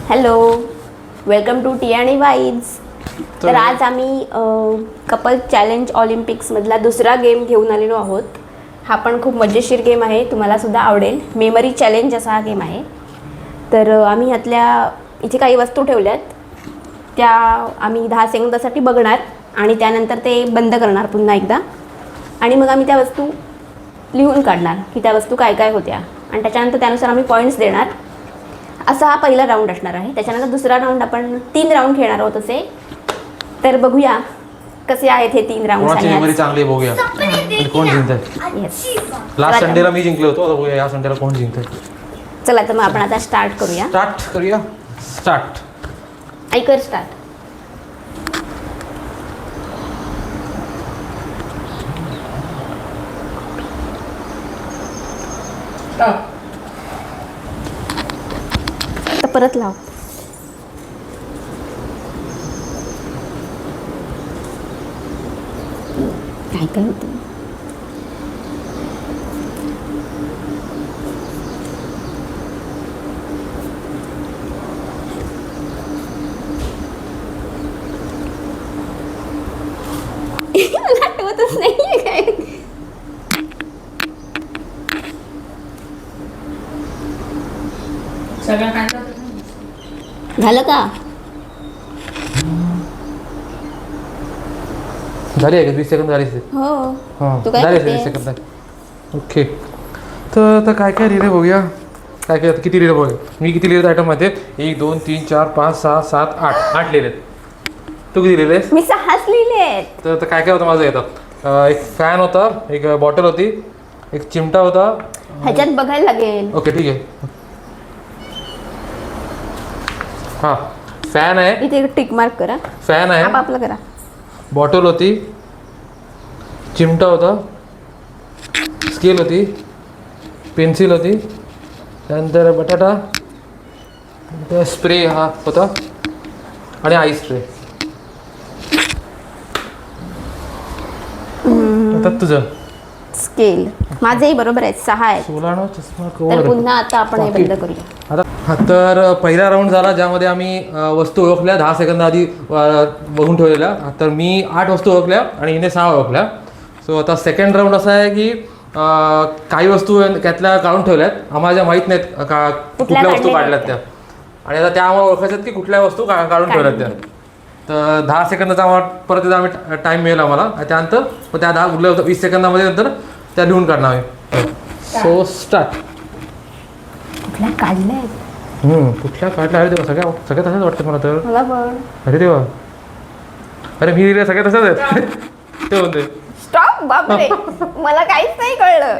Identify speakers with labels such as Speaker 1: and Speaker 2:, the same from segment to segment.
Speaker 1: Hello, welcome to T आणि wise. तर आज आम्ही कपल चॅलेंज ऑलिम्पिक्समधला दुसरा गेम घेऊन आलेलो आहोत. हा पण खूप मजेशीर गेम आहे, तुम्हाला सुद्धा आवडेल. मेमरी चॅलेंज असा हा गेम आहे. तर आम्ही ह्यातल्या इथे काही वस्तू ठेवल्यात, त्या आम्ही 10 सेकंदासाठी बघणार आणि त्यानंतर ते बंद करणार पुन्हा एकदा. आणि मग आम्ही त्या वस्तू लिहून काढणार की त्या वस्तू काय काय होत्या आणि त्याच्यानंतर त्यानुसार आम्ही पॉईंट्स देणार. असा हा पहिला राऊंड असणार आहे. त्याच्यानंतर दुसरा राऊंड आपण 3 राऊंड खेळणार आहोत असे. तर बघूया कसे आहेत हे 3 राऊंड.
Speaker 2: कोणाची मेमरी चांगली आहे बघूया. कोण जिंकतंय?
Speaker 1: येस,
Speaker 2: लास्ट संडेला मी जिंकलो होतो. आता बघूया या संडेला कोण जिंकतंय.
Speaker 1: चला तर मग आपण आता स्टार्ट करूया.
Speaker 2: स्टार्ट.
Speaker 1: ऐकर स्टार्ट. तर परत लाव. काय काय होतं? मला आठवतच नाहीये काय. झालं का?
Speaker 2: झाली आहे का? 20 सेकंद झाली.
Speaker 1: हो.
Speaker 2: हां
Speaker 1: तू काय
Speaker 2: झाले
Speaker 1: करतेस?
Speaker 2: 20 सेकंद. ओके. तर आता काय काय लिहिलं बघूया. काय काय किती लिहिलं बघूया. मी किती लिहिलं आयटममध्ये? 1 2 3 4 5 6 7 8 लिहिलेत. तू किती लिहिलेस?
Speaker 1: मी 6च लिहिलेत.
Speaker 2: तर आता काय काय होतं माझं येतात. एक फॅन होता, एक बॉटल होती, एक चिमटा होता.
Speaker 1: ह्याच्यात बघायला लागेल.
Speaker 2: ओके ठीक आहे. हां फॅन आहे.
Speaker 1: इथे टिक मार्क करा.
Speaker 2: फॅन आहे,
Speaker 1: आपलं करा.
Speaker 2: बॉटल होती, चिमटा होता, स्केल होती, पेन्सिल होती, त्यानंतर बटाटा, स्प्रे हा होता आणि आईस स्प्रे. आता तुझं
Speaker 1: स्केल माझंही बरोबर आहे. 6 आहेत.
Speaker 2: सोलाणा चष्मा
Speaker 1: तर
Speaker 2: कवर.
Speaker 1: पुन्हा आता आपण हे बंद करूया.
Speaker 2: आता हा तर पहिला राऊंड झाला ज्यामध्ये आम्ही वस्तू ओळखल्या 10 सेकंद आधी बघून ठेवलेल्या. तर मी 8 वस्तू ओळखल्या आणि हिने 6 ओळखल्या. सो आता सेकंड राऊंड असा आहे की काही वस्तू त्यातल्या काढून ठेवल्यात, आम्हाला माहीत नाहीत का कुठल्या वस्तू काढल्यात त्या. आणि आता त्या आम्हाला ओळखायच्यात की कुठल्या वस्तू काढून ठेवल्यात त्या. तर 10 सेकंदाचा आम्हाला परत एकदा आम्ही टाईम मिळेल आम्हाला. त्यानंतर मग त्या 20 सेकंदामध्ये नंतर त्या लिहून काढणार आहे. So start.
Speaker 1: कुठल्या काढल्या
Speaker 2: कुठल्या काढल्या? अरे देवा, सगळ्या तशाच वाटतं मला तर.
Speaker 1: मला पण.
Speaker 2: अरे देवा, अरे मी लिहिल्या सगळ्या तशाच आहेत. ते म्हणते
Speaker 1: स्टॉप. बापरे, मला काहीच नाही कळलं.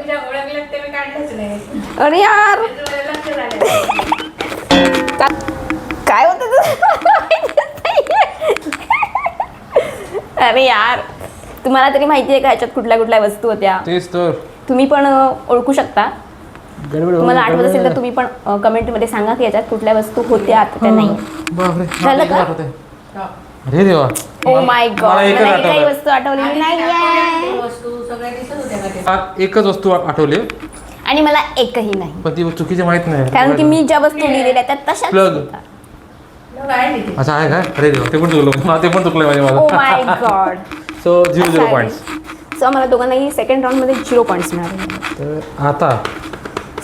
Speaker 1: अरे यार, काय होतं अरे यार, तुम्हाला तरी माहिती आहे का ह्याच्यात कुठल्या कुठल्या वस्तू होत्या?
Speaker 2: तेच तर.
Speaker 1: तुम्ही पण ओळखू शकता. तुम्हाला आठवत असेल तर तुम्ही पण कमेंटमध्ये सांगा की याच्यात कुठल्या वस्तू होत्या आता त्या नाही.
Speaker 2: बापरे,
Speaker 1: झालं का?
Speaker 2: अरे देवा,
Speaker 1: ओ माय गॉड,
Speaker 2: मला एकच
Speaker 1: मला काही
Speaker 2: आठवलं.
Speaker 1: वस्तू आठवलेली नाहीये.
Speaker 2: एकच वस्तू आठवली
Speaker 1: आणि मला एकही नाही,
Speaker 2: पण ती चुकीची माहित नाही.
Speaker 1: कारण की मी ज्या वस्तू लिहिलेल्या त्या तशाच
Speaker 2: Plug.
Speaker 1: होत्या.
Speaker 2: असं आहे काय? अरे देवा, ते पण चुकलं. ते पण चुकलं माझे
Speaker 1: ओ
Speaker 2: मला.
Speaker 1: माय गॉड.
Speaker 2: So 0 points.
Speaker 1: सो आम्हाला दोघांनाही सेकंड राऊंडमध्ये 0 पॉईंट्स मिळाले.
Speaker 2: तर आता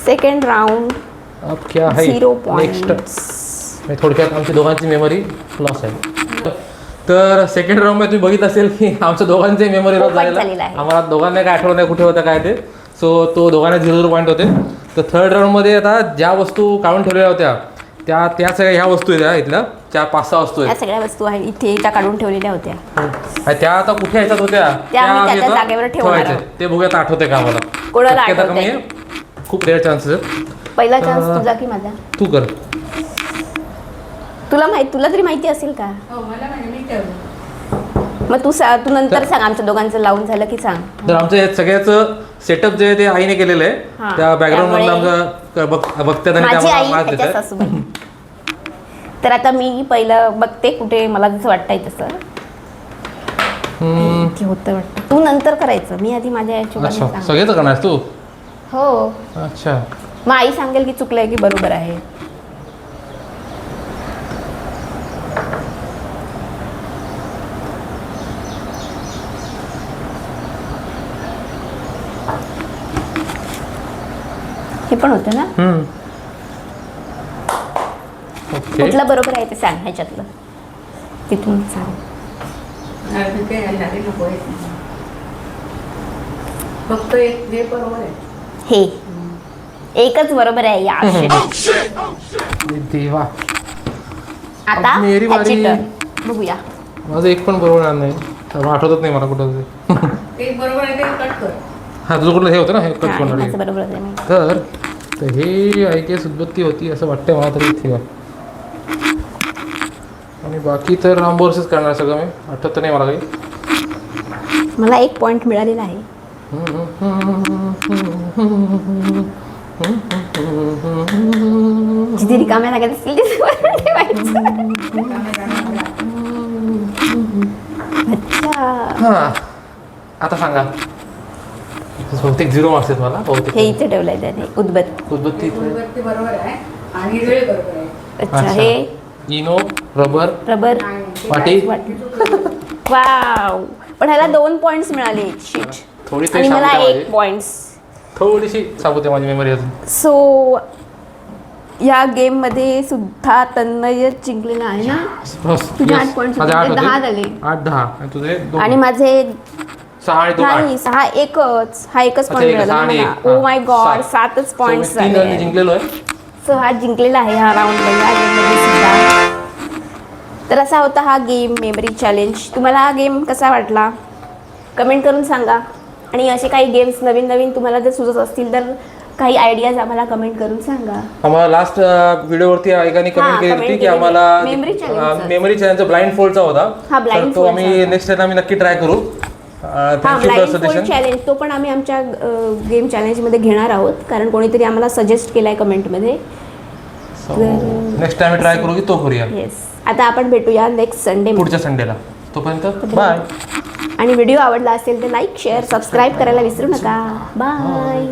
Speaker 1: सेकंड राऊंड
Speaker 2: अब क्या है
Speaker 1: 0
Speaker 2: नेक्स्ट.
Speaker 1: पॉईंट्स.
Speaker 2: थोडक्यात आमची दोघांची मेमरी लॉस आहे. तर सेकंड राऊंडमध्ये तुम्ही बघित असेल की आमच्या दोघांचे मेमरी लॉस
Speaker 1: झालेला
Speaker 2: झालेला
Speaker 1: आहे.
Speaker 2: आम्हाला दोघांना काय आठवलं नाही कुठे होतं काय ते. सो तो दोघांना 0 पॉईंट होते. तर थर्ड राऊंडमध्ये आता ज्या वस्तू काढून ठेवलेल्या होत्या त्या सगळ्या ह्या वस्तू आहेत. इथल्या 4-5-6 वस्तू
Speaker 1: या
Speaker 2: आहेत.
Speaker 1: सगळ्या वस्तू आहेत इथे त्या काढून ठेवलेल्या होत्या.
Speaker 2: आणि त्या आता कुठे ह्याच्यात होत्या
Speaker 1: त्या आम्ही
Speaker 2: आम्ही
Speaker 1: त्या
Speaker 2: आता
Speaker 1: जागेवर ठेवणार
Speaker 2: ठेवायच्या.
Speaker 1: आहोत.
Speaker 2: ते बघूयात आठवते का आम्हाला.
Speaker 1: कोणाला
Speaker 2: शक्यता
Speaker 1: आठवतंय?
Speaker 2: कमी आहे, खूप रेअर चान्सेस आहेत.
Speaker 1: पहिला चान्स तुझा की माझा?
Speaker 2: तू कर.
Speaker 1: तुला तरी माहिती असेल का? मग तू नंतर सांग. आमच्या दोघांचं लावून झालं की सांग.
Speaker 2: तर आमचं हे सगळ्याचं सेटअप जे आहे ते आईने केलेलं आहे.
Speaker 1: हां,
Speaker 2: त्या बॅकग्राऊंड मधलं
Speaker 1: त्यामुळे
Speaker 2: आमचं बघतात आणि
Speaker 1: माझी आई
Speaker 2: त्यामुळे
Speaker 1: त्याच्या सासूबाई. तर आता मी पहिलं बघते कुठे मला जसं वाटतंय तसं. की होतं वाटतं. तू नंतर करायचं, मी आधी माझ्या
Speaker 2: अच्छा
Speaker 1: याच्या.
Speaker 2: सगळेच करणार तू?
Speaker 1: हो.
Speaker 2: अच्छा
Speaker 1: मग आई सांगेल की चुकलंय की बरोबर आहे. हे पण होतं ना.
Speaker 2: ओके.
Speaker 1: कुठलं बरोबर आहे ते सांग ह्याच्यातलं. तिथून सांग.
Speaker 3: फक्त एक हे बरोबर आहे.
Speaker 1: हे एकच बरोबर आहे या
Speaker 2: देवा.
Speaker 1: आता
Speaker 2: मेरी
Speaker 1: ह्याची
Speaker 2: बारी.
Speaker 1: turn. बघूया.
Speaker 2: माझं एक पण बरोबर नाही. आठवतच नाही मला कुठं ते.
Speaker 3: एक बरोबर आहे ते कट कर.
Speaker 2: हा तुझं कुठलं हे होतं ना हे कट
Speaker 1: हा,
Speaker 2: करणार
Speaker 1: माझं बरोबर आहे मी.
Speaker 2: तर हे आय गेस उद्बत्ती होती असं वाटतंय मला तरी इथे. आणि बाकी तर राम वर्सेस करणार सगळं मी आठवत नाही मला काही.
Speaker 1: मला 1 पॉइंट मिळालेला आहे. जिथे रिकाम्या लागत असतील तिथे बरोबर ठेवायचं. अच्छा.
Speaker 2: हां आता सांगा. बहुतेक 0 मार्क्स आहेत मला बहुतेक.
Speaker 1: हे इथे ठेवलंय त्याने उदबत्ती.
Speaker 2: उद्बत्ती इथे.
Speaker 3: ते बरोबर आहे आणि वेळ बरोबर आहे.
Speaker 1: अच्छा
Speaker 2: अच्छा.
Speaker 1: हे
Speaker 2: इनो रबर
Speaker 1: रबर
Speaker 2: वाटी.
Speaker 1: वाव. पण ह्याला 2 पॉइंट्स मिळाले. शिट.
Speaker 2: थोडी
Speaker 1: आणि
Speaker 2: तरी
Speaker 1: मला
Speaker 2: सांगते
Speaker 1: 1 पॉइंट्स.
Speaker 2: थोडीशी सांगते माझी मेमरी अजून.
Speaker 1: सो या गेम मध्ये सुद्धा तन्मय जिंकलेला आहे ना.
Speaker 2: बस
Speaker 1: तुझे
Speaker 2: yes.
Speaker 1: 8 points
Speaker 2: माझे
Speaker 1: होते.
Speaker 2: 8
Speaker 1: 10
Speaker 2: होते.
Speaker 1: झाले.
Speaker 2: 8-10 आणि तुझे 2
Speaker 1: आणि माझे
Speaker 2: 6 आणि 2 8.
Speaker 1: नाही 6 एकच. हा एकच
Speaker 2: अच्छा,
Speaker 1: पॉइंट
Speaker 2: एक,
Speaker 1: मिळाला
Speaker 2: सहा आणि
Speaker 1: मला.
Speaker 2: एक.
Speaker 1: ओ माय गॉड
Speaker 2: सात.
Speaker 1: 7च पॉइंट्स
Speaker 2: So, मी 3
Speaker 1: झाले.
Speaker 2: रनने जिंकलेलो आहे.
Speaker 1: सो हा जिंकलेला आहे हा राऊंड या गेममध्ये सुद्धा. तर असा होता हा गेम मेमरी चॅलेंज. तुम्हाला हा गेम कसा वाटला कमेंट करून सांगा. आणि असे काही गेम्स नवीन नवीन तुम्हाला जर सुचत असतील तर काही आयडियाज आम्हाला कमेंट करून सांगा.
Speaker 2: आम्हाला लास्ट व्हिडिओवरती एकाने कमेंट
Speaker 1: हां,
Speaker 2: केली
Speaker 1: comment
Speaker 2: होती की
Speaker 1: केली.
Speaker 2: आम्हाला
Speaker 1: Memory challenge.
Speaker 2: मेमरी चॅलेंजचा ब्लाइंड फोल्डचा होता.
Speaker 1: हा, blind
Speaker 2: तर तो
Speaker 1: fold
Speaker 2: आम्ही
Speaker 1: चा.
Speaker 2: नेक्स्ट टाइम आम्ही नक्की ट्राय करू.
Speaker 1: हा
Speaker 2: thank you for
Speaker 1: blind fold
Speaker 2: suggestion.
Speaker 1: Challenge तो पण आम्ही आमच्या गेम चॅलेंजमध्ये घेणार आहोत. कारण कोणीतरी आम्हाला सजेस्ट केला आहे कमेंटमध्ये.
Speaker 2: नेक्स्ट टाइम ट्राय करू की तो करूया
Speaker 1: येस. आता आपण भेटूया नेक्स्ट संडे.
Speaker 2: पुढच्या संडेला. तोपर्यंत बाय.
Speaker 1: आणि व्हिडिओ आवडला असेल तर लाईक शेअर सबस्क्राईब करायला विसरू नका. बाय.